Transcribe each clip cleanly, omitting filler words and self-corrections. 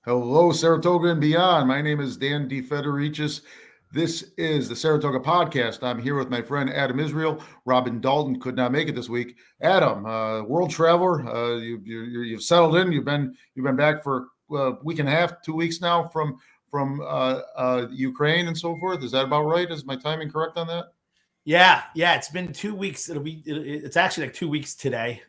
Hello, Saratoga and beyond. My name is Dan D. Federicis. This is the Saratoga Podcast. I'm here with my friend Adam Israel. Robin Dalton could not make it this week. Adam, world traveler, you've settled in. You've been back for a week and a half, 2 weeks now from Ukraine and so forth. Is that about right? Is my timing correct on that? Yeah. It's been 2 weeks. It's actually like 2 weeks today.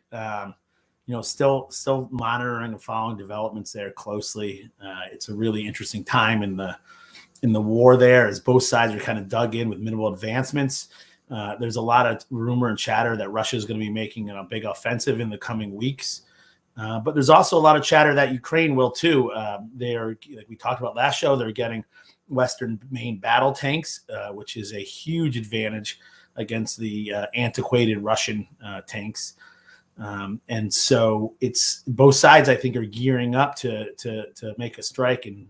Still monitoring and following developments there closely. It's a really interesting time in the war there, as both sides are kind of dug in with minimal advancements. There's a lot of rumor and chatter that Russia is going to be making a big offensive in the coming weeks. But there's also a lot of chatter that Ukraine will too. They're, like we talked about last show, they're getting Western main battle tanks, which is a huge advantage against the antiquated Russian tanks. And so it's both sides, I think, are gearing up to make a strike. And,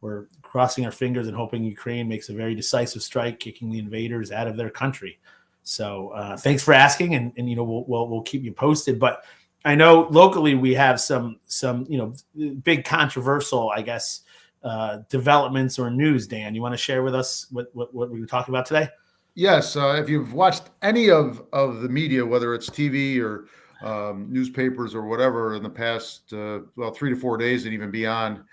we're crossing our fingers and hoping Ukraine makes a very decisive strike, kicking the invaders out of their country. So thanks for asking. And we'll keep you posted. But I know locally we have some big controversial, I guess, developments or news. Dan, you want to share with us what we were talking about today? Yes. If you've watched any of the media, whether it's TV or newspapers or whatever, in the past 3 to 4 days and even beyond,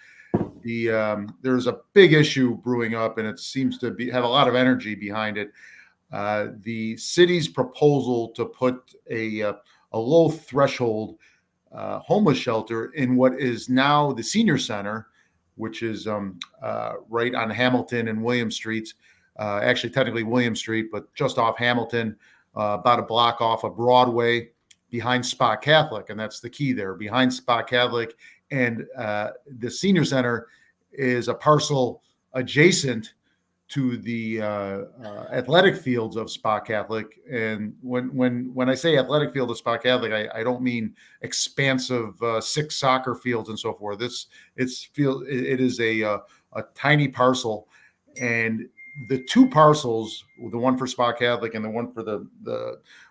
there's a big issue brewing up, and it seems to have a lot of energy behind it. The city's proposal to put a low threshold homeless shelter in what is now the senior center, which is right on Hamilton and William Streets. Actually, technically William Street, but just off Hamilton, about a block off of Broadway, behind Spa Catholic. And that's the key there, behind Spa Catholic. And the senior center is a parcel adjacent to the athletic fields of Spa Catholic. And when I say athletic field of Spa Catholic, I don't mean expansive 6 soccer fields and so forth. It is a tiny parcel, and the two parcels, the one for Spa Catholic and the one for the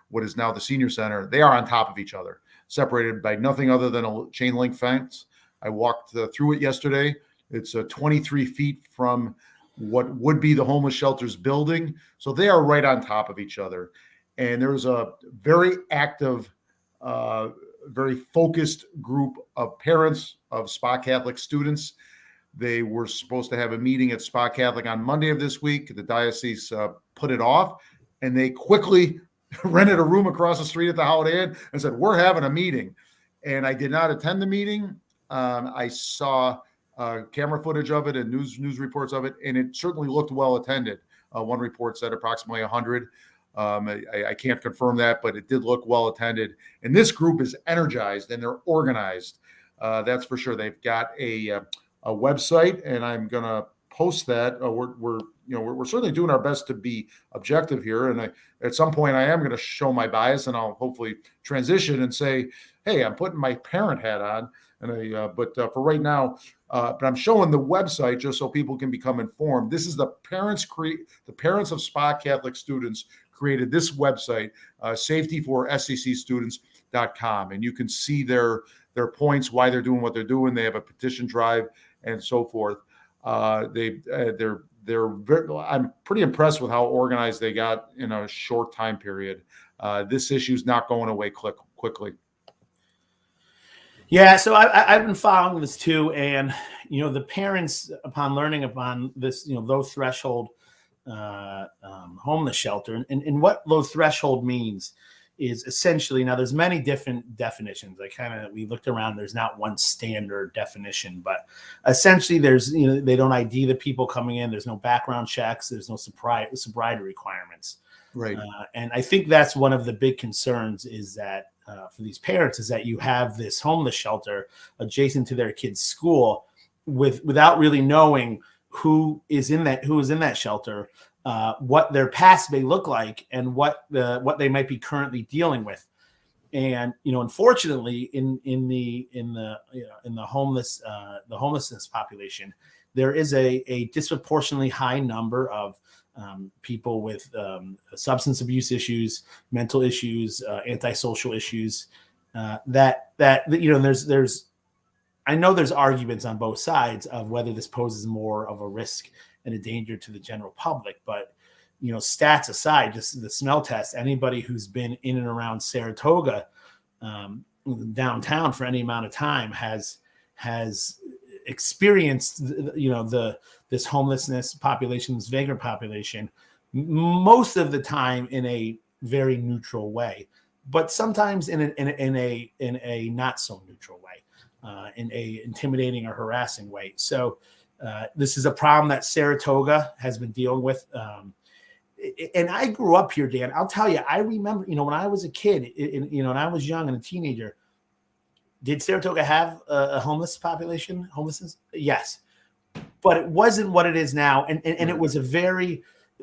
what is now the senior center, they are on top of each other, separated by nothing other than a chain link fence. I walked through it yesterday. It's 23 feet from what would be the homeless shelters building. So they are right on top of each other. And there's a very active, very focused group of parents of Spa Catholic students. They were supposed to have a meeting at Spa Catholic on Monday of this week. The diocese put it off, and they quickly rented a room across the street at the Holiday Inn and said, "We're having a meeting." And I did not attend the meeting. I saw camera footage of it and news reports of it, and it certainly looked well attended. One report said approximately 100. I can't confirm that, but it did look well attended. And this group is energized and they're organized. That's for sure. They've got a website, and I'm going to post that. We're certainly doing our best to be objective here. And at some point I am going to show my bias, and I'll hopefully transition and say, hey, I'm putting my parent hat on. And but for right now, but I'm showing the website just so people can become informed. This is the parents of Spa Catholic students created this website, safetyforsccstudents.com. And you can see their points, why they're doing what they're doing. They have a petition drive and so forth. They're I'm pretty impressed with how organized they got in a short time period. This issue is not going away quickly. Yeah, so I've been following this too, and the parents, upon learning upon this, low threshold homeless shelter, and what low threshold means is essentially, now there's many different definitions. We looked around, there's not one standard definition, but essentially there's, they don't ID the people coming in. There's no background checks. There's no sobriety requirements. Right. And I think that's one of the big concerns is that for these parents is that you have this homeless shelter adjacent to their kid's school without really knowing who is in that shelter, what their past may look like, and what they might be currently dealing with. And unfortunately, in the homelessness population, there is a disproportionately high number of people with substance abuse issues, mental issues, antisocial issues. There's I know there's arguments on both sides of whether this poses more of a risk and a danger to the general public, but stats aside, just the smell test, anybody who's been in and around Saratoga downtown for any amount of time has experienced this homelessness population, this vagrant population, most of the time in a very neutral way, but sometimes in a not so neutral way, in a intimidating or harassing way. So this is a problem that Saratoga has been dealing with. And I grew up here, Dan. I'll tell you, I remember, when I was a kid, and I was young and a teenager, did Saratoga have a homeless population? Homelessness? Yes. But it wasn't what it is now. And it was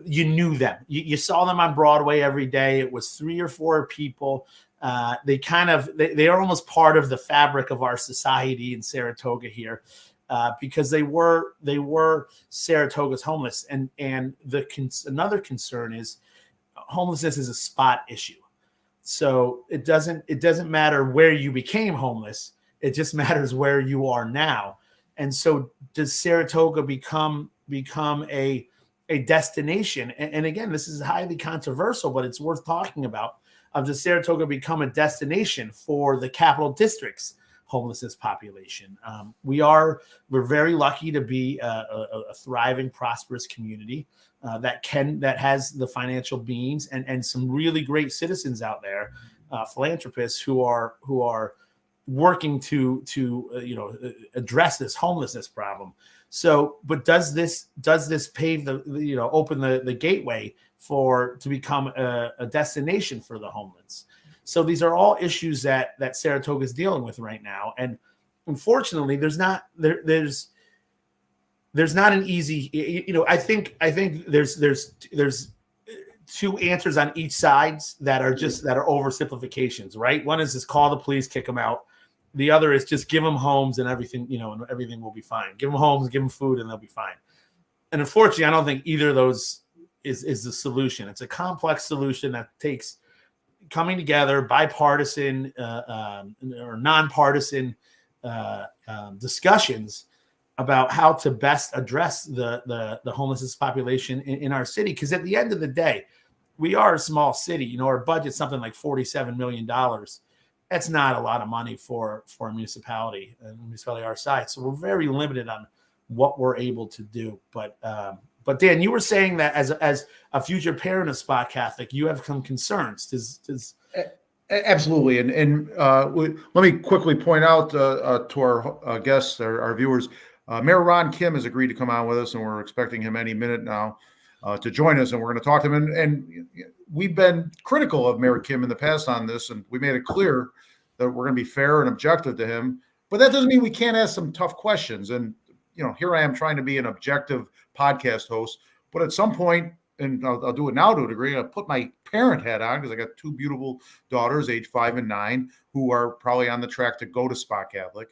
you knew them. You saw them on Broadway every day. It was 3 or 4 people. They are almost part of the fabric of our society in Saratoga here. Because they were Saratoga's homeless, and another concern is homelessness is a spot issue. So it doesn't matter where you became homeless; it just matters where you are now. And so, does Saratoga become a destination? And again, this is highly controversial, but it's worth talking about. Does Saratoga become a destination for the Capital District's homelessness population? We're very lucky to be a thriving, prosperous community that has the financial means and some really great citizens out there, philanthropists who are working to address this homelessness problem. So, but does this pave open the gateway to become a destination for the homeless? So these are all issues that Saratoga is dealing with right now, and unfortunately, there's not an easy. I think there's 2 answers on each side that are oversimplifications, right? One is just call the police, kick them out. The other is just give them homes and everything, and everything will be fine. Give them homes, give them food, and they'll be fine. And unfortunately, I don't think either of those is the solution. It's a complex solution that takes coming together, bipartisan or nonpartisan discussions about how to best address the homelessness population in our city. Because at the end of the day, we are a small city. Our budget's something like $47 million. That's not a lot of money for a municipality our size. So we're very limited on what we're able to do. But Dan, you were saying that as a future parent of Spot Catholic, you have some concerns. Absolutely, and let me quickly point out to our guests, our viewers, Mayor Ron Kim has agreed to come on with us, and we're expecting him any minute now to join us, and we're going to talk to him. And we've been critical of Mayor Kim in the past on this, and we made it clear that we're going to be fair and objective to him. But that doesn't mean we can't ask some tough questions. And here I am trying to be an objective podcast host, but at some point, and I'll do it now to a degree, I'll put my parent hat on because I got 2 beautiful daughters, age 5 and 9, who are probably on the track to go to Spot Catholic.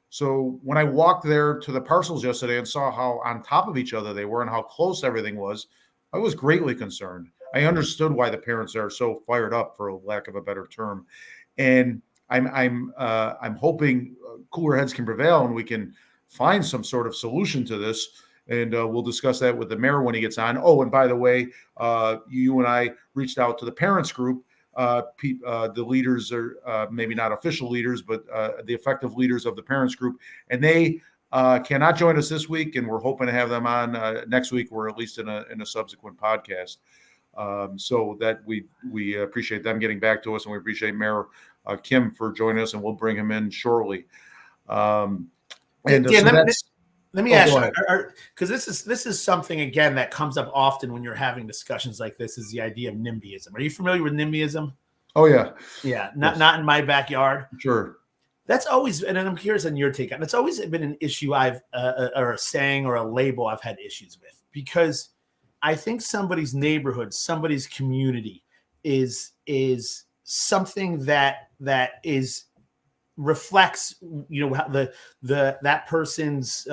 So when I walked there to the parcels yesterday and saw how on top of each other they were and how close everything was, I was greatly concerned. I understood why the parents are so fired up, for lack of a better term, and I'm hoping cooler heads can prevail and we can find some sort of solution to this. And we'll discuss that with the mayor when he gets on. Oh, and by the way, you and I reached out to the parents group. The leaders are maybe not official leaders, but the effective leaders of the parents group. And they cannot join us this week. And we're hoping to have them on next week, or at least in a subsequent podcast. So that we appreciate them getting back to us. And we appreciate Mayor Kim for joining us. And we'll bring him in shortly. Let me ask you, because this is something, again, that comes up often when you're having discussions like this, is the idea of NIMBYism. Are you familiar with NIMBYism? Oh, yeah. Yeah, not in my backyard. Sure. That's always, and I'm curious on your take on it. It's always been an issue or a saying or a label I've had issues with, because I think somebody's neighborhood, somebody's community is something that reflects, that person's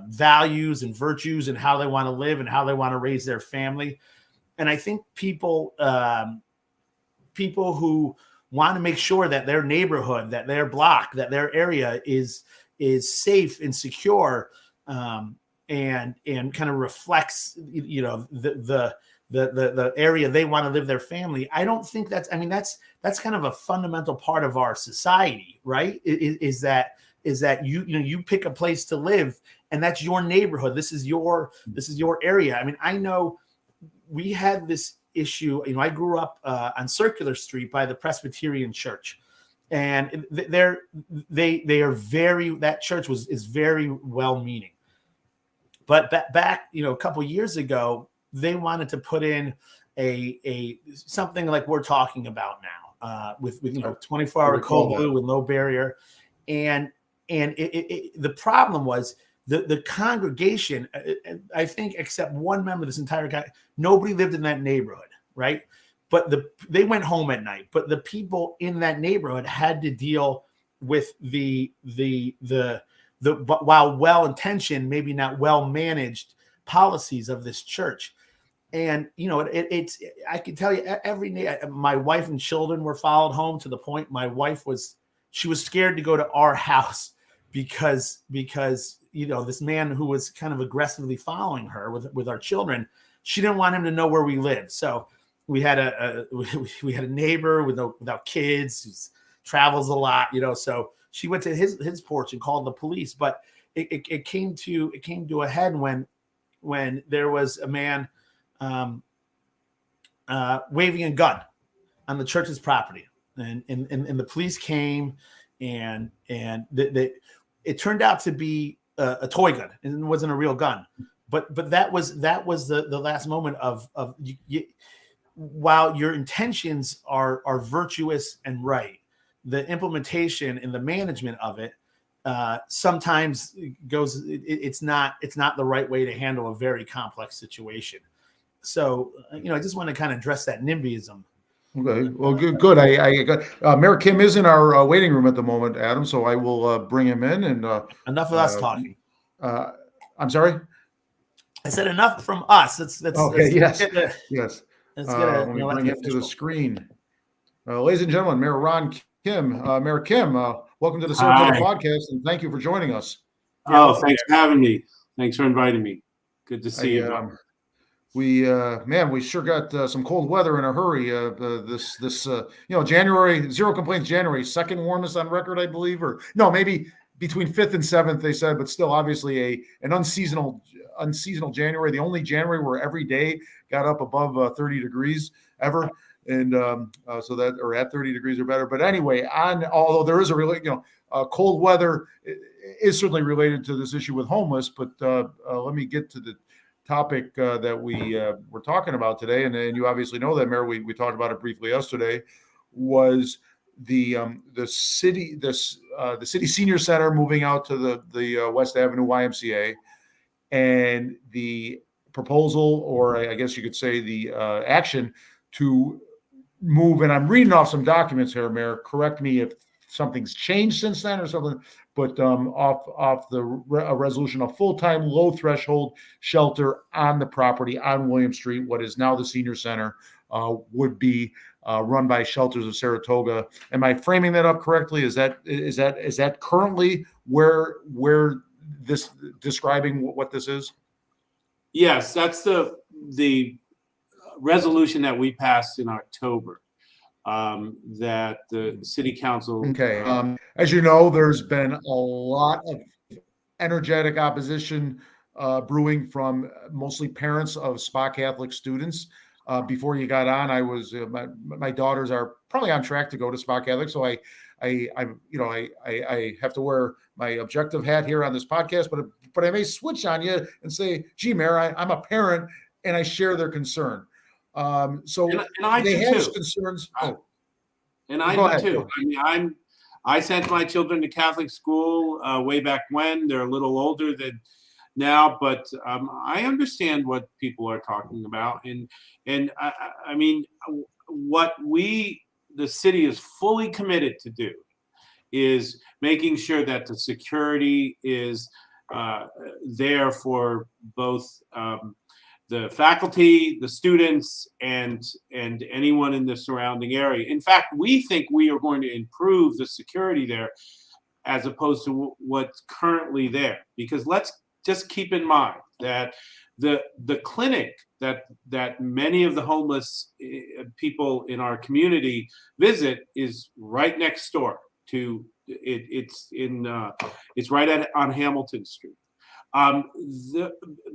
values and virtues and how they want to live and how they want to raise their family. And I think people who want to make sure that their neighborhood, that their block, that their area is is safe and secure, and kind of reflects, the area they want to live their family. I don't think that's kind of a fundamental part of our society, right? Is that you pick a place to live, and that's your neighborhood. This is your area. I mean, I know we had this issue. I grew up on Circular Street by the Presbyterian Church, and they are that church is very well-meaning. But back a couple years ago, they wanted to put in a something like we're talking about now, with 24-hour cold blue with low barrier, and the problem was the congregation, I think, except one member of this entire guy, nobody lived in that neighborhood, right? But they went home at night. But the people in that neighborhood had to deal with the while well-intentioned, maybe not well-managed policies of this church. And it's I can tell you, every day my wife and children were followed home, to the point my wife was scared to go to our house because this man who was kind of aggressively following her with our children, she didn't want him to know where we lived. So we had a neighbor without kids, who travels a lot, so she went to his porch and called the police. But it came to a head when there was a man waving a gun on the church's property, and the police came, and it turned out to be a toy gun, and it wasn't a real gun. But that was the last moment of while your intentions are virtuous and right, the implementation and the management of it sometimes goes. It's not the right way to handle a very complex situation. So I just want to kind of address that NIMBYism. Okay, well, good. I got Mayor Kim is in our waiting room at the moment, Adam. So I will bring him in. And enough of us talking. I'm sorry. I said enough from us. Okay. Yes. Yes. Let me bring him to the screen. Ladies and gentlemen, Mayor Ron Kim. Mayor Kim, welcome to the Saratoga podcast, and thank you for joining us. Thanks for having me. Thanks for inviting me. Good to see you. We sure got some cold weather in a hurry. This January, zero complaints. January, second warmest on record, I believe, or no, maybe between 5th and 7th, they said, but still, obviously an unseasonal January. The only January where every day got up above 30 degrees ever, and so that, or at 30 degrees or better. But anyway, although there is a really cold weather is certainly related to this issue with homeless. But let me get to the topic that we were talking about today, and you obviously know that, Mayor. We talked about it briefly yesterday. Was the city senior center moving out to the West Avenue YMCA, and the proposal, or I guess you could say the action to move. And I'm reading off some documents here, Mayor. Correct me if something's changed since then or something. But off a resolution, a full-time, low-threshold shelter on the property on William Street, what is now the senior center, would be run by Shelters of Saratoga. Am I framing that up correctly? Is that currently where this describing what this is? Yes, that's the resolution that we passed in October. That the city council. Okay. As you know, there's been a lot of energetic opposition brewing from mostly parents of Spa Catholic students. Before you got on, I was my daughters are probably on track to go to Spa Catholic, so I have to wear my objective hat here on this podcast, but I may switch on you and say, "Gee, Mayor, I'm a parent and I share their concern." So and I they do have too. Concerns. And I do too. I mean, I sent my children to Catholic school way back when. They're a little older than now, but I understand what people are talking about. And I mean, what the city is fully committed to do is making sure that the security is there for both the faculty, the students, and anyone in the surrounding area. In fact, we think we are going to improve the security there as opposed to what's currently there. Because let's just keep in mind that the clinic that many of the homeless people in our community visit is right next door to it. It's right on Hamilton Street.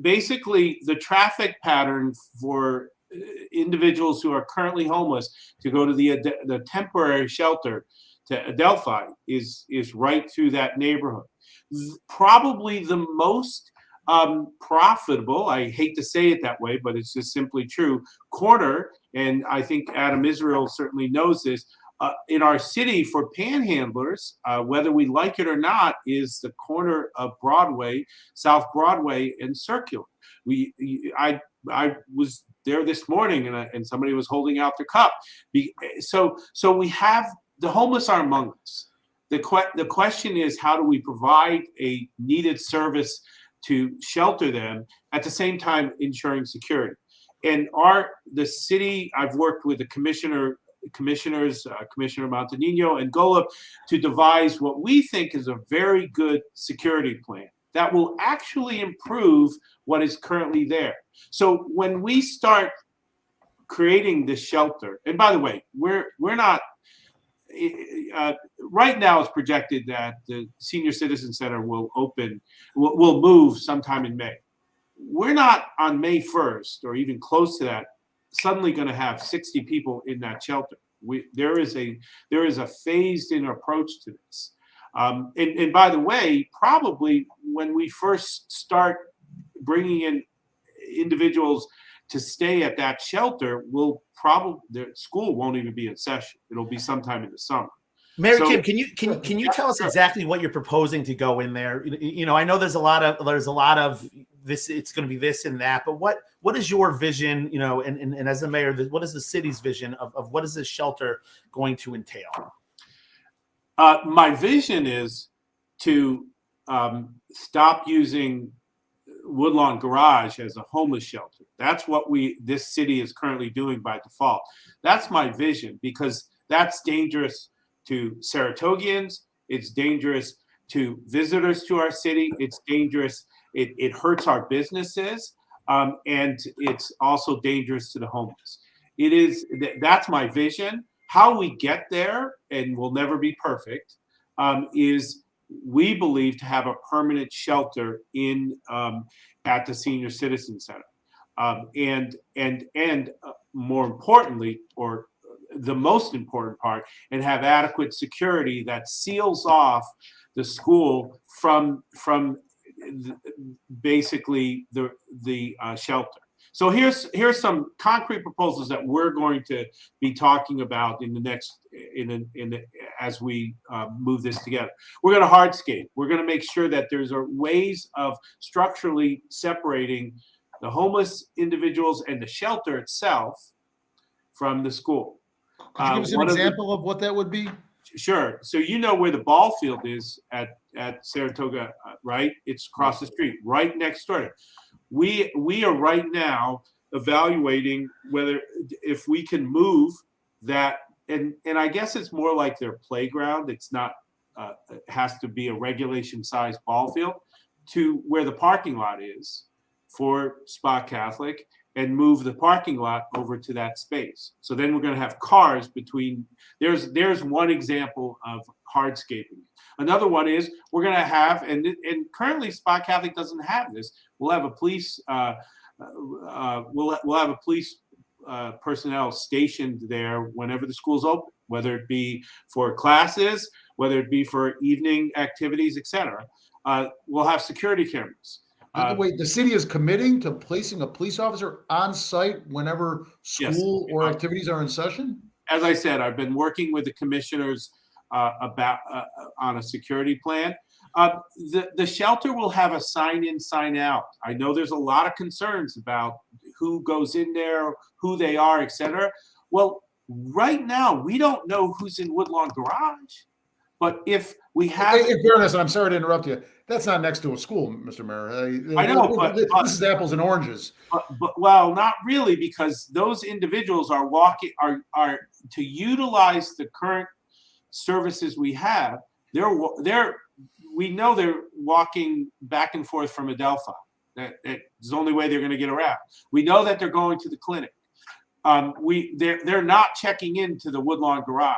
Basically, the traffic pattern for individuals who are currently homeless to go to the temporary shelter to Adelphi is right through that neighborhood. Probably the most profitable, I hate to say it that way, but it's just simply true, corner, and I think Adam Israel certainly knows this, in our city for panhandlers, whether we like it or not, is the corner of Broadway, South Broadway, and Circular. I was there this morning, and somebody was holding out their cup. So we have the homeless are among us. The question is, how do we provide a needed service to shelter them at the same time ensuring security? And the city, I've worked with the commissioners, Commissioner Montanino and Golub, to devise what we think is a very good security plan that will actually improve what is currently there. So when we start creating this shelter, and by the way, we're not, right now it's projected that the Senior Citizen Center will move sometime in May. We're not on May 1st or even close to that suddenly going to have 60 people in that shelter. There is a phased-in approach to this. And by the way, probably when we first start bringing in individuals to stay at that shelter, the school won't even be in session. It'll be sometime in the summer. Mary Kim, can you tell us exactly what you're proposing to go in there? I know there's a lot of this. It's going to be this and that, but what is your vision? And as the mayor, what is the city's vision of what is this shelter going to entail? My vision is to stop using Woodlawn Garage as a homeless shelter. That's what this city is currently doing by default. That's my vision, because that's dangerous to Saratogians. It's dangerous to visitors to our city. It's dangerous. It hurts our businesses, and it's also dangerous to the homeless. That's my vision. How we get there, and we'll never be perfect, is we believe to have a permanent shelter at the Senior Citizen Center, and more importantly, or the most important part, and have adequate security that seals off the school from basically the shelter. So here's some concrete proposals that we're going to be talking about in the next as we move this together. We're going to hardscape. We're going to make sure that there's ways of structurally separating the homeless individuals and the shelter itself from the school. Could you give us an example of what that would be? Sure. So where the ball field is at Saratoga, right? It's across the street, right next door. We are right now evaluating if we can move that, and I guess it's more like their playground. It's not, it has to be a regulation-sized ball field, to where the parking lot is for Spa Catholic, and move the parking lot over to that space. So then we're going to have cars between. There's one example of hardscaping. Another one is we're going to have, and currently Spa Catholic doesn't have this. We'll have a police. We'll have a police personnel stationed there whenever the school's open, whether it be for classes, whether it be for evening activities, etc. We'll have security cameras. Wait, the city is committing to placing a police officer on site whenever school or activities are in session? As I said, I've been working with the commissioners about on a security plan. The shelter will have a sign in, sign out. I know there's a lot of concerns about who goes in there, who they are, etc. Well, right now, we don't know who's in Woodlawn Garage. But if we have, in fairness, and I'm sorry to interrupt you, that's not next to a school, Mr. Mayor. I know, but this is apples and oranges. But well, not really, because those individuals are to utilize the current services we have. we know they're walking back and forth from Adelphi. That's the only way they're going to get around. We know that they're going to the clinic. They're not checking into the Woodlawn Garage.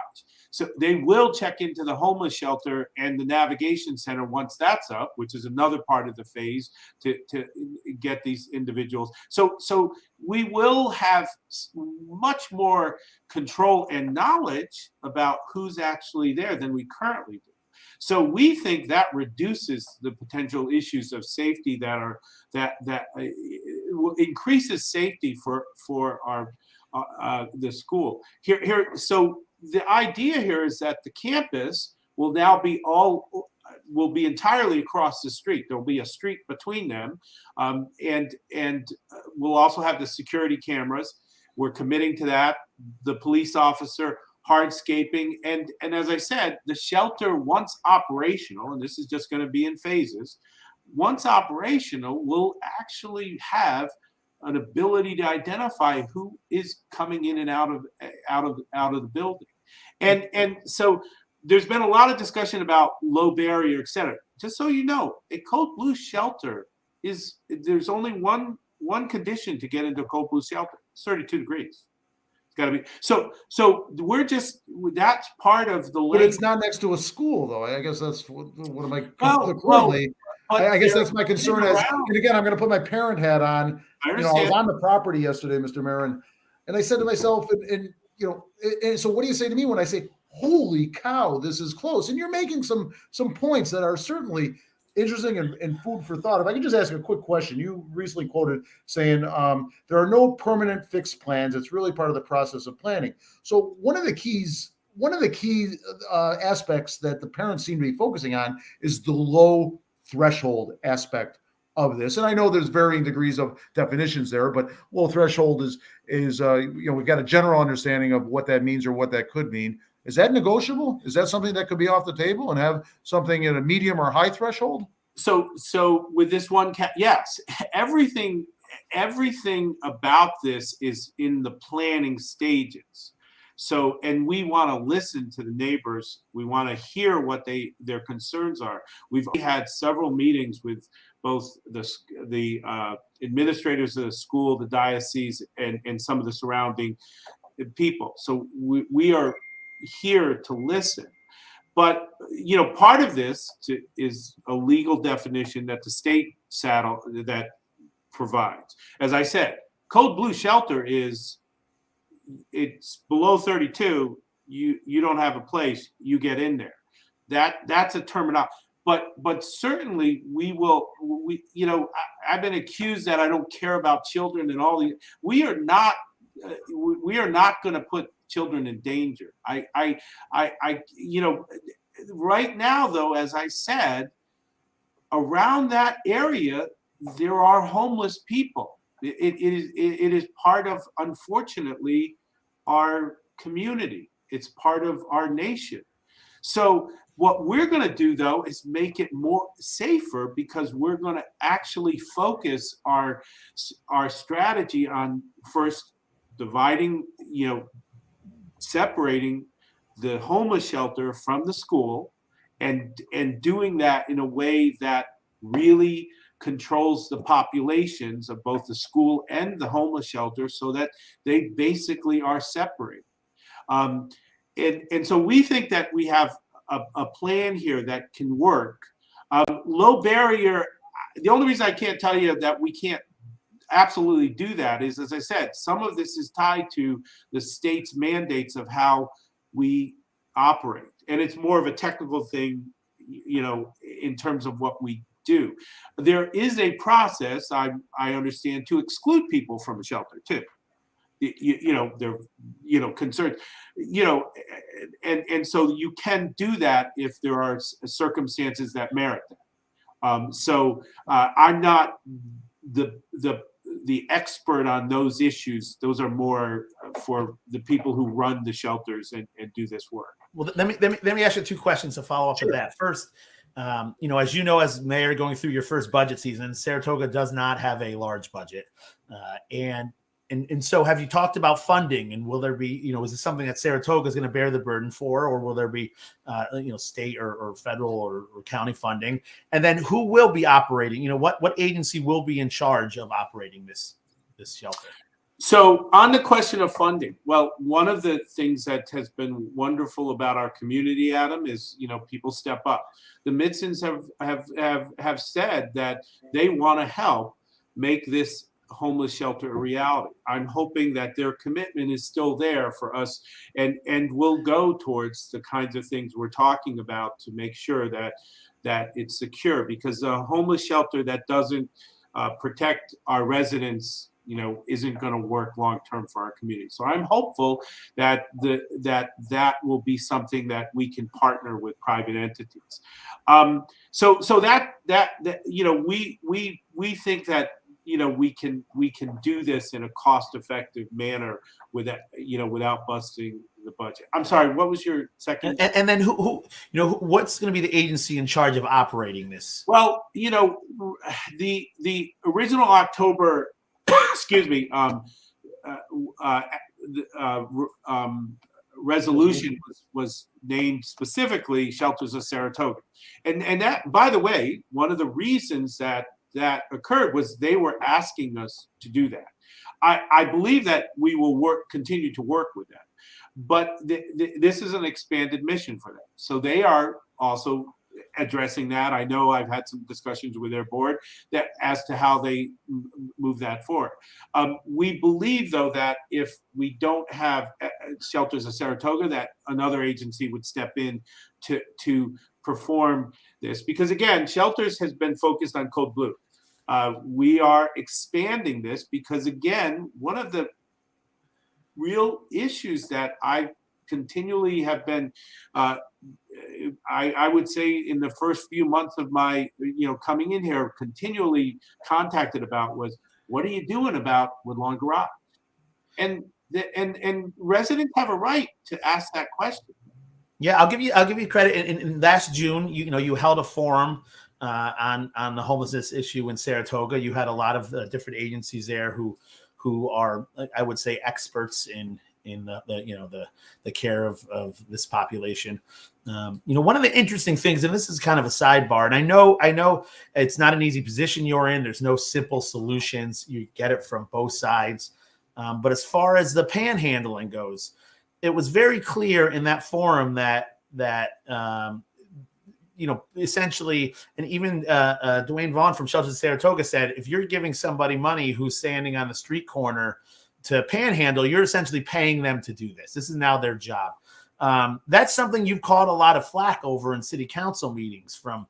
So they will check into the homeless shelter and the navigation center once that's up, which is another part of the phase to get these individuals. So we will have much more control and knowledge about who's actually there than we currently do. So we think that reduces the potential issues of safety that increases safety for our the school here. So the idea here is that the campus will now be entirely across the street. There'll be a street between them, and we'll also have the security cameras. We're committing to that. The police officer, hardscaping, and as I said, the shelter, once operational, and this is just going to be in phases, once operational, will actually have an ability to identify who is coming in and out of the building. And so there's been a lot of discussion about low barrier, et cetera. Just so you know, a Code Blue shelter there's only one condition to get into a Code Blue shelter. It's 32 degrees. It's got to be. So that's part of the. But it's not next to a school, though. I guess that's what am I currently. I guess that's my concern. And again, I'm going to put my parent hat on. I was on the property yesterday, Mr. Mayor, and I said to myself, and so what do you say to me when I say, "Holy cow, this is close"? And you're making some points that are certainly interesting and food for thought. If I could just ask a quick question, you recently quoted saying there are no permanent fixed plans. It's really part of the process of planning. So one of the key aspects that the parents seem to be focusing on is the low threshold aspect of this. And I know there's varying degrees of definitions there, but low threshold is we've got a general understanding of what that means or what that could mean. Is that negotiable? Is that something that could be off the table and have something at a medium or high threshold? So with this one yes, everything about this is in the planning stages. So, and we want to listen to the neighbors. We want to hear what their concerns are. We've had several meetings with both the administrators of the school, the diocese, and some of the surrounding people. So we are here to listen. But part of this is a legal definition that the state that provides. As I said, Code Blue shelter it's below 32. You don't have a place. You get in there. That's a terminology. But certainly I've been accused that I don't care about children and all these. We are not going to put children in danger. Right now though, as I said, around that area there are homeless people. It is part of, unfortunately, our community. It's part of our nation. So what we're going to do, though, is make it more safer, because we're going to actually focus our strategy on first dividing, separating the homeless shelter from the school, and doing that in a way that really controls the populations of both the school and the homeless shelter, so that they basically are separated. And so we think that we have a plan here that can work. Low barrier, the only reason I can't tell you that we can't absolutely do that is, as I said, some of this is tied to the state's mandates of how we operate. And it's more of a technical thing, in terms of what we do. There is a process, I understand, to exclude people from a shelter too. They're concerned, and so you can do that if there are circumstances that merit that. So I'm not the expert on those issues. Those are more for the people who run the shelters and do this work. Well, let me ask you two questions to follow up with that. First, as mayor going through your first budget season, Saratoga does not have a large budget. And And so have you talked about funding, and will there be, is this something that Saratoga is going to bear the burden for, or will there be, state or federal or county funding? And then who will be operating, what agency will be in charge of operating this shelter? So on the question of funding, well, one of the things that has been wonderful about our community, Adam, is, people step up. The Midsons have said that they want to help make this homeless shelter a reality. I'm hoping that their commitment is still there for us, and will go towards the kinds of things we're talking about to make sure that it's secure, because a homeless shelter that doesn't protect our residents, isn't going to work long term for our community. So I'm hopeful that that will be something that we can partner with private entities. So that we think that we can do this in a cost-effective manner without busting the budget. I'm sorry, what was your second? And then who what's going to be the agency in charge of operating this? Well, the original October, excuse me, resolution was named specifically Shelters of Saratoga, and that, by the way, one of the reasons that occurred was they were asking us to do that. I believe that we will continue to work with them, but this is an expanded mission for them. So they are also addressing that. I know I've had some discussions with their board as to how they move that forward. We believe, though, that if we don't have Shelters of Saratoga, that another agency would step in to perform this, because again, Shelters has been focused on Code Blue. We are expanding this because, again, one of the real issues that I continually have been, I would say in the first few months of my, coming in here, continually contacted about was, what are you doing about Woodlawn Garage? And residents have a right to ask that question. Yeah, I'll give you credit. In last June, you held a forum on the homelessness issue in Saratoga. You had a lot of different agencies there who are, I would say, experts in the care of this population. One of the interesting things, and this is kind of a sidebar, and I know it's not an easy position you're in. There's no simple solutions. You get it from both sides. But as far as the panhandling goes, it was very clear in that forum that essentially, and even Dwayne Vaughn from Shelters of Saratoga said, if you're giving somebody money who's standing on the street corner to panhandle, you're essentially paying them to do this. This is now their job. That's something you've caught a lot of flack over in city council meetings from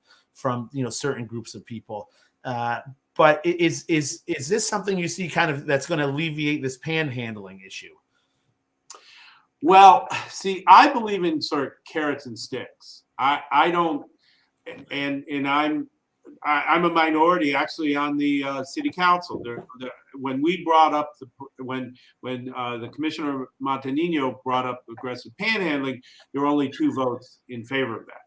certain groups of people. But is this something you see kind of that's going to alleviate this panhandling issue? Well, see, I believe in sort of carrots and sticks. I don't, and I'm a minority actually on the city council. When we brought up when the Commissioner Montanino brought up aggressive panhandling, there were only 2 votes in favor of that.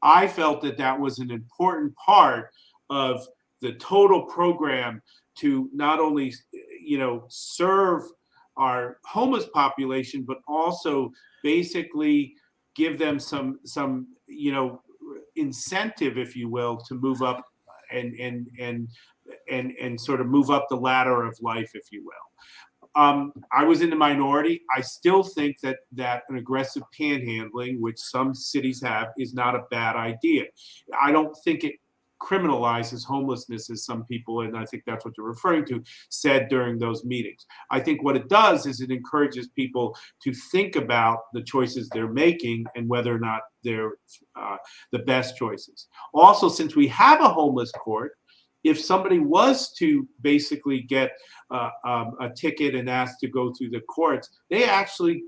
I felt that was an important part of the total program to not only serve our homeless population, but also basically give them some incentive, if you will, to move up and sort of move up the ladder of life, if you will. I was in the minority. I still think that an aggressive panhandling, which some cities have, is not a bad idea. I don't think it criminalizes homelessness, as some people, and I think that's what you're referring to, said during those meetings. I think what it does is it encourages people to think about the choices they're making and whether or not they're the best choices. Also, since we have a homeless court, if somebody was to basically get a ticket and asked to go through the courts, they actually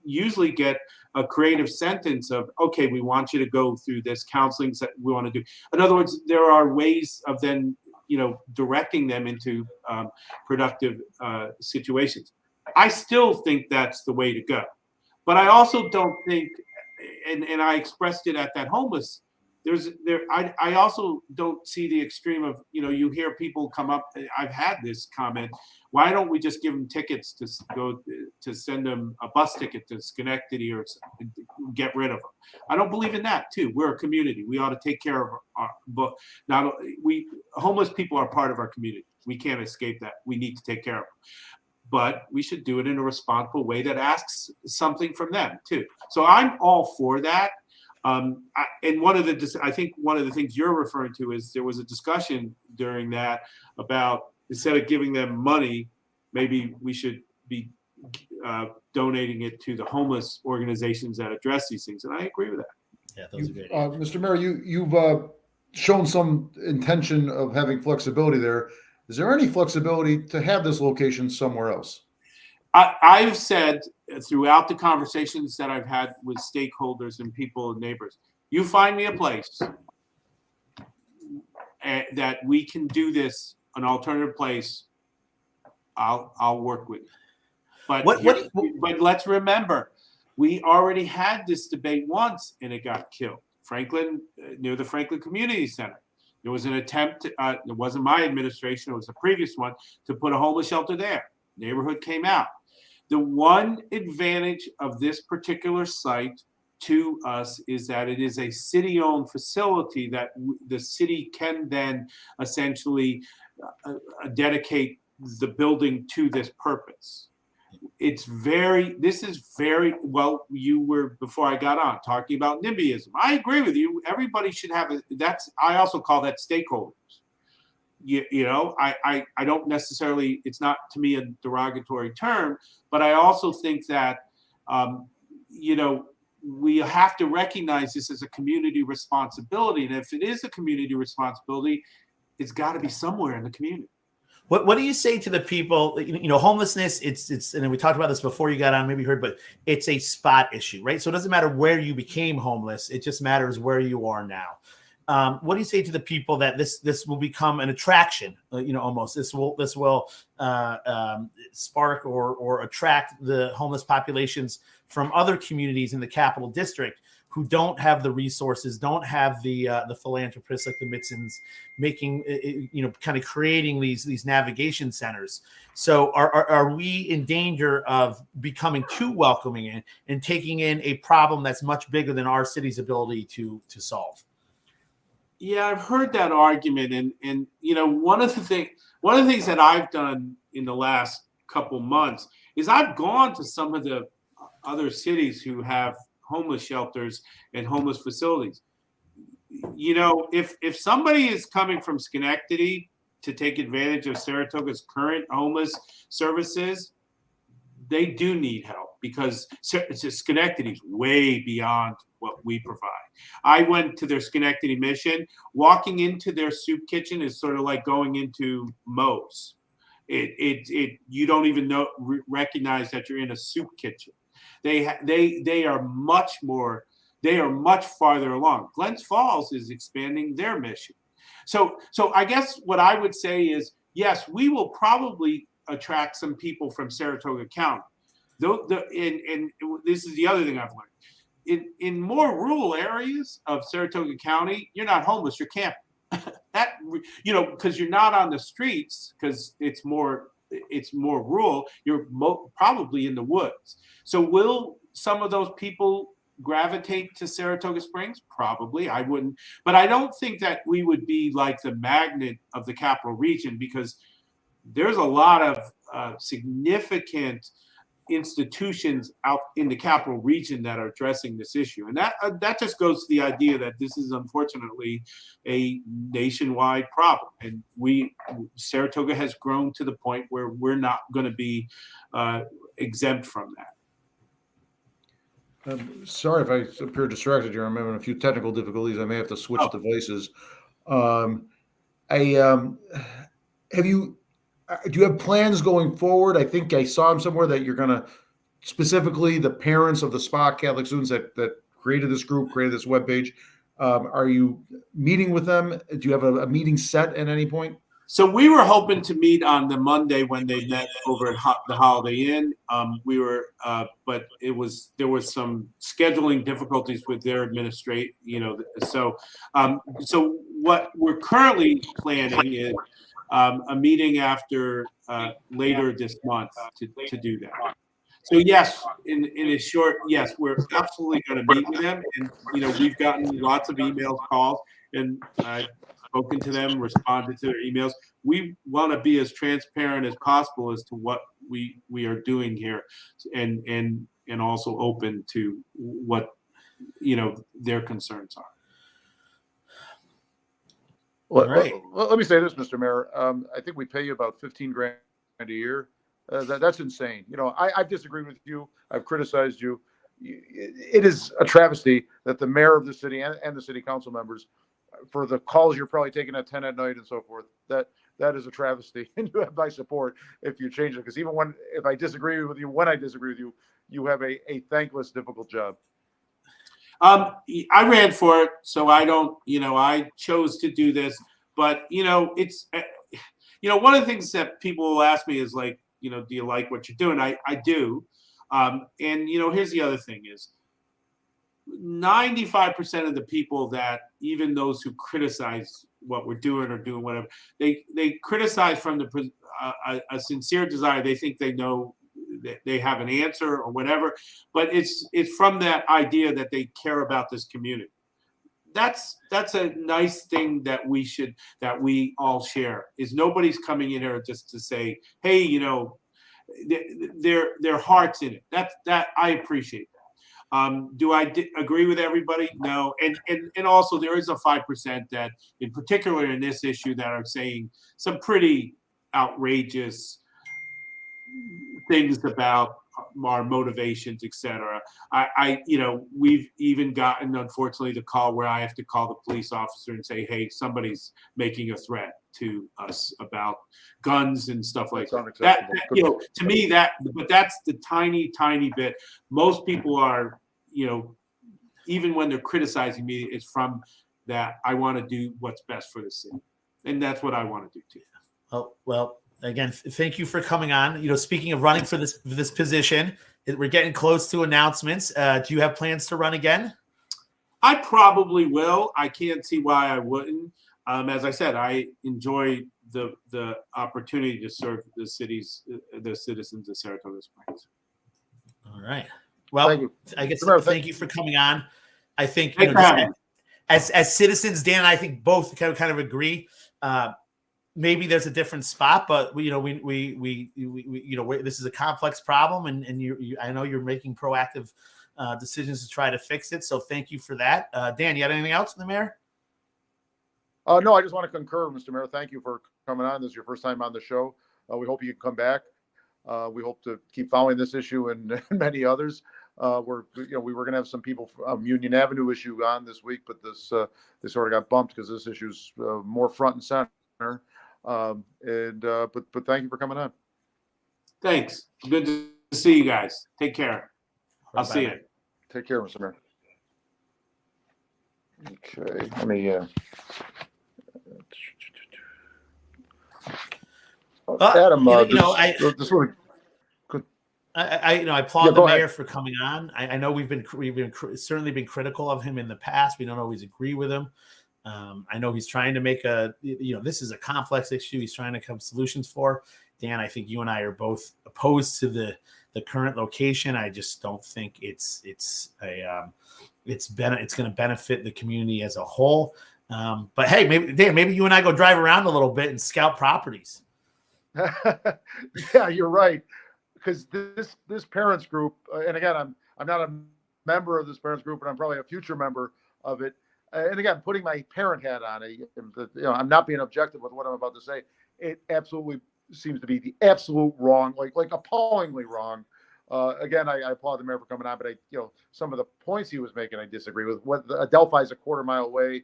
usually get a creative sentence of, okay, we want you to go through this counseling that we want to do. In other words, there are ways of then, directing them into productive situations. I still think that's the way to go. But I also don't think, and I expressed it at that homeless I also don't see the extreme of, you hear people come up. I've had this comment. Why don't we just give them tickets to send them a bus ticket to Schenectady or get rid of them? I don't believe in that too. We're a community. We ought to take care of but now homeless people are part of our community. We can't escape that. We need to take care of them. But we should do it in a responsible way that asks something from them too. So I'm all for that. And I think one of the things you're referring to is there was a discussion during that about, instead of giving them money, maybe we should be donating it to the homeless organizations that address these things. And I agree with that. Yeah, those are great. Mr. Mayor, you've shown some intention of having flexibility there. Is there any flexibility to have this location somewhere else? I've said throughout the conversations that I've had with stakeholders and people and neighbors, you find me a place that we can do this, an alternative place, I'll work with you. But but let's remember, we already had this debate once and it got killed. Franklin, near the Franklin Community Center. There was an attempt, it wasn't my administration, it was the previous one, to put a homeless shelter there. Neighborhood came out. The one advantage of this particular site to us is that it is a city-owned facility that the city can then essentially dedicate the building to this purpose. This is very, well, you were, before I got on, talking about NIMBYism. I agree with you. Everybody should have I also call that stakeholders. I don't necessarily, it's not to me a derogatory term, but I also think that, we have to recognize this as a community responsibility. And if it is a community responsibility, it's got to be somewhere in the community. What do you say to the people, homelessness, it's, and we talked about this before you got on, maybe you heard, but it's a spot issue, right? So it doesn't matter where you became homeless. It just matters where you are now. What do you say to the people that this will become an attraction? Almost this will spark or attract the homeless populations from other communities in the Capital District who don't have the resources, don't have the philanthropists like the Mitsons making, kind of creating these navigation centers. So are we in danger of becoming too welcoming and taking in a problem that's much bigger than our city's ability to solve? Yeah, I've heard that argument, and one of the things that I've done in the last couple months is I've gone to some of the other cities who have homeless shelters and homeless facilities. If somebody is coming from Schenectady to take advantage of Saratoga's current homeless services, they do need help because Schenectady is way beyond what we provide. I went to their Schenectady mission. Walking into their soup kitchen is sort of like going into Moe's. You don't even recognize that you're in a soup kitchen. They are much farther along. Glens Falls is expanding their mission. So I guess what I would say is, yes, we will probably attract some people from Saratoga County. And this is the other thing I've learned. In more rural areas of Saratoga County, you're not homeless, you're camping. Because you're not on the streets, because it's more rural, you're probably in the woods. So will some of those people gravitate to Saratoga Springs? Probably. I wouldn't, but I don't think that we would be like the magnet of the Capital Region, because there's a lot of significant institutions out in the Capital Region that are addressing this issue. And that just goes to the idea that this is unfortunately a nationwide problem. And Saratoga has grown to the point where we're not going to be exempt from that. Sorry if I appear distracted here. I'm having a few technical difficulties. I may have to switch devices. Do you have plans going forward? I think I saw them somewhere that you're going to, specifically the parents of the SPA Catholic students that created this group, created this webpage. Are you meeting with them? Do you have a meeting set at any point? So we were hoping to meet on the Monday when they met over at the Holiday Inn. But there was some scheduling difficulties with their administrate. So what we're currently planning is a meeting after later this month to do that. So yes, in a short, yes, we're absolutely going to meet with them, and we've gotten lots of emails, calls, and I've spoken to them, responded to their emails. We want to be as transparent as possible as to what we are doing here, and also open to what their concerns are. Well, right. Let me say this, Mr. Mayor. I think we pay you about $15,000 a year. That's insane. I've disagreed with you. I've criticized you. It is a travesty that the mayor of the city and the city council members, for the calls you're probably taking at 10 at night and so forth, that is a travesty. And you have my support if you change it. Because even if I disagree with you, you have a thankless, difficult job. I ran for it, so I don't, I chose to do this. But, it's, one of the things that people will ask me is like, do you like what you're doing? I do. And, here's the other thing is 95% of the people that, even those who criticize what we're doing or doing whatever, they criticize from a sincere desire. They think they know that they have an answer or whatever, but it's from that idea that they care about this community. That's a nice thing that we all share. Is nobody's coming in here just to say, hey, their heart's in it. That I appreciate that. Do I agree with everybody? No. And also there is a 5% that, in particular in this issue, that are saying some pretty outrageous things about our motivations, etc. We've even gotten, unfortunately, the call where I have to call the police officer and say, hey, somebody's making a threat to us about guns and stuff like that. To me, but that's the tiny bit. Most people are, even when they're criticizing me, it's from that I want to do what's best for the city. And that's what I want to do too. Well, again, thank you for coming on. Speaking of running for this position, we're getting close to announcements. Do you have plans to run again? I probably will. I can't see why I wouldn't. As I said, I enjoy the opportunity to serve the citizens of Saratoga Springs. All right. Well, I guess thank you for coming on. I think as citizens, Dan and I think both kind of agree. Maybe there's a different spot, but we this is a complex problem, and I know you're making proactive decisions to try to fix it. So thank you for that. Dan, you got anything else, the mayor? No, I just want to concur, Mr. Mayor. Thank you for coming on. This is your first time on the show. We hope you can come back. We hope to keep following this issue and many others. We were going to have some people from Union Avenue issue on this week, but they sort of got bumped because this issue's more front and center. But thank you for coming on. Thanks. Good to see you guys. Take care. I'll see you. Take care, Mr. Mayor. Okay. Let me. Adam, I applaud the mayor for coming on. I know we've certainly been critical of him in the past. We don't always agree with him. I know he's trying to make this is a complex issue. He's trying to come solutions for. Dan, I think you and I are both opposed to the current location. I just don't think it's going to benefit the community as a whole. But hey, maybe you and I go drive around a little bit and scout properties. Yeah, you're right. Because this parents group, and again, I'm not a member of this parents group, but I'm probably a future member of it. And again, putting my parent hat on, I'm not being objective with what I'm about to say. It absolutely seems to be the absolute wrong, like appallingly wrong. Again, I applaud the mayor for coming on, but some of the points he was making, I disagree with. What Adelphi's a quarter mile away.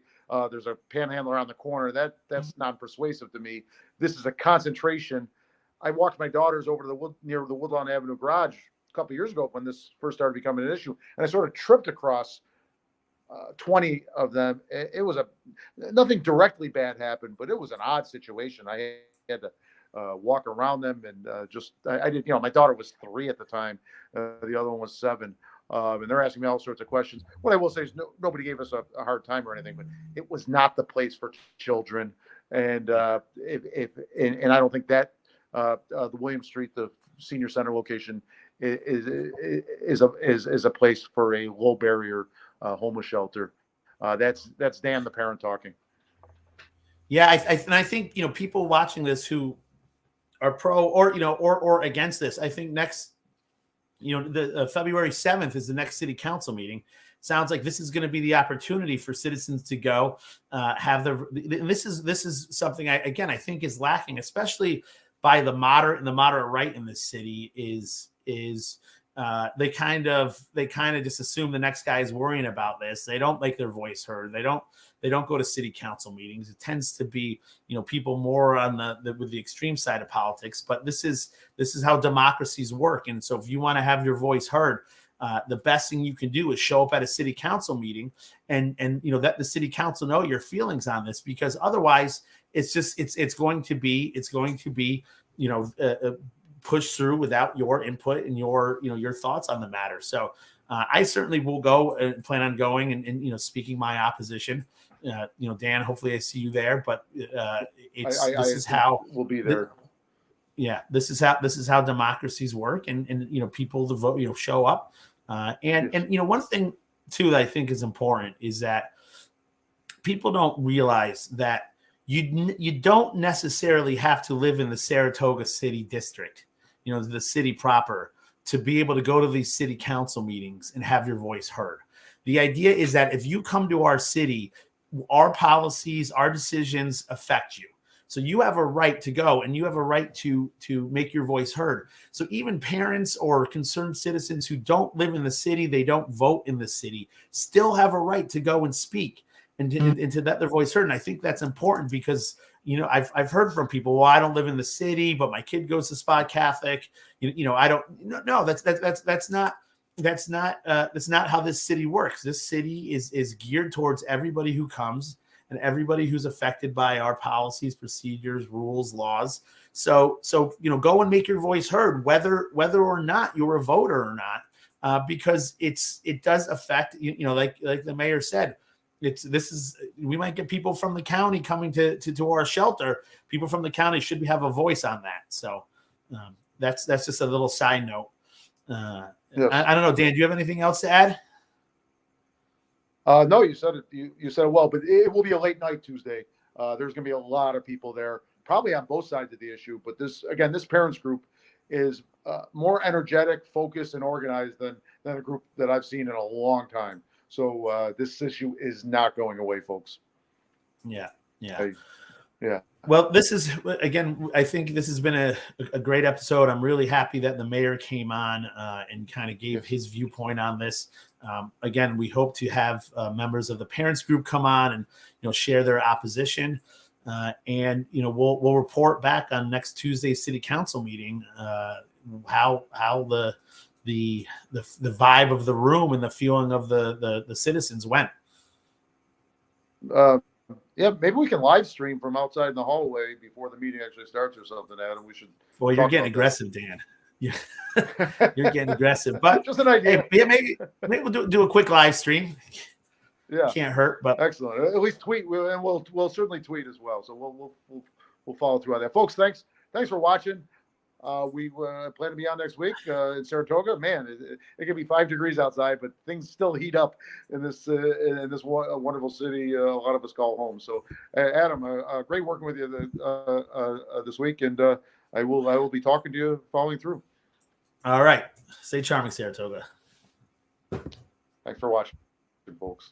There's a panhandler around the corner. That's non-persuasive to me. This is a concentration. I walked my daughters over to near the Woodlawn Avenue garage a couple of years ago when this first started becoming an issue, and I sort of tripped across 20 of them. It was nothing directly bad happened, but it was an odd situation. I had to walk around them and I did, my daughter was 3 at the time. The other one was 7. And they're asking me all sorts of questions. What I will say is nobody gave us a hard time or anything, but it was not the place for children. And and I don't think that the William Street, the senior center location, is a place for a low barrier homeless shelter. That's Dan, the parent, talking. Yeah, I think people watching this who are pro or against this. I think next, the February 7th is the next city council meeting. Sounds like this is going to be the opportunity for citizens to go have this is something I think is lacking, especially by the moderate and the moderate right in this city is they kind of just assume the next guy is worrying about this. They don't make their voice heard. They don't go to city council meetings. It tends to be, people more on with the extreme side of politics, but this is how democracies work. And so if you want to have your voice heard, the best thing you can do is show up at a city council meeting and let the city council know your feelings on this, because otherwise it's going to be pushed through without your input and your thoughts on the matter. So I certainly will go and plan on going and speaking my opposition. Dan, hopefully I see you there, but this is how we'll be there. This is how democracies work, and people to vote, show up. And one thing too that I think is important is that people don't realize that you don't necessarily have to live in the Saratoga City District, the city proper, to be able to go to these city council meetings and have your voice heard. The idea is that if you come to our city, our policies, our decisions affect you. So you have a right to go, and you have a right to make your voice heard. So even parents or concerned citizens who don't live in the city, they don't vote in the city, still have a right to go and speak and to let their voice heard. And I think that's important because, I've heard from people, well, I don't live in the city, but my kid goes to Spot Catholic. I don't. No, that's not how this city works. This city is geared towards everybody who comes and everybody who's affected by our policies, procedures, rules, laws. So go and make your voice heard, whether or not you're a voter or not, because it does affect, like the mayor said, we might get people from the county coming to our shelter. People from the county should have a voice on that. So that's just a little side note. Yes. I don't know, Dan, do you have anything else to add? No, you said it. You said it well, but it will be a late night Tuesday. There's going to be a lot of people there, probably on both sides of the issue. But this parents group is more energetic, focused, and organized than a group that I've seen in a long time. So this issue is not going away, folks. Yeah. Yeah. Well, this is, again, I think this has been a great episode. I'm really happy that the mayor came on and kind of gave his viewpoint on this. Again, we hope to have members of the parents group come on and, share their opposition. And, we'll report back on next Tuesday's city council meeting, how the vibe of the room and the feeling of the citizens went. Yeah, maybe we can live stream from outside in the hallway before the meeting actually starts or something, Adam. We should. Well, you're getting aggressive, Dan. You're getting aggressive, but just an idea. Hey, maybe we'll do a quick live stream. Yeah, can't hurt. But excellent. At least tweet, and we'll certainly tweet as well. So we'll follow through on that, folks. Thanks for watching. We plan to be on next week in Saratoga. Man, it can be 5 degrees outside, but things still heat up in this wonderful city. A lot of us call home. So, Adam, great working with you this week, and I will be talking to you following through. All right, stay charming, Saratoga. Thanks for watching, folks.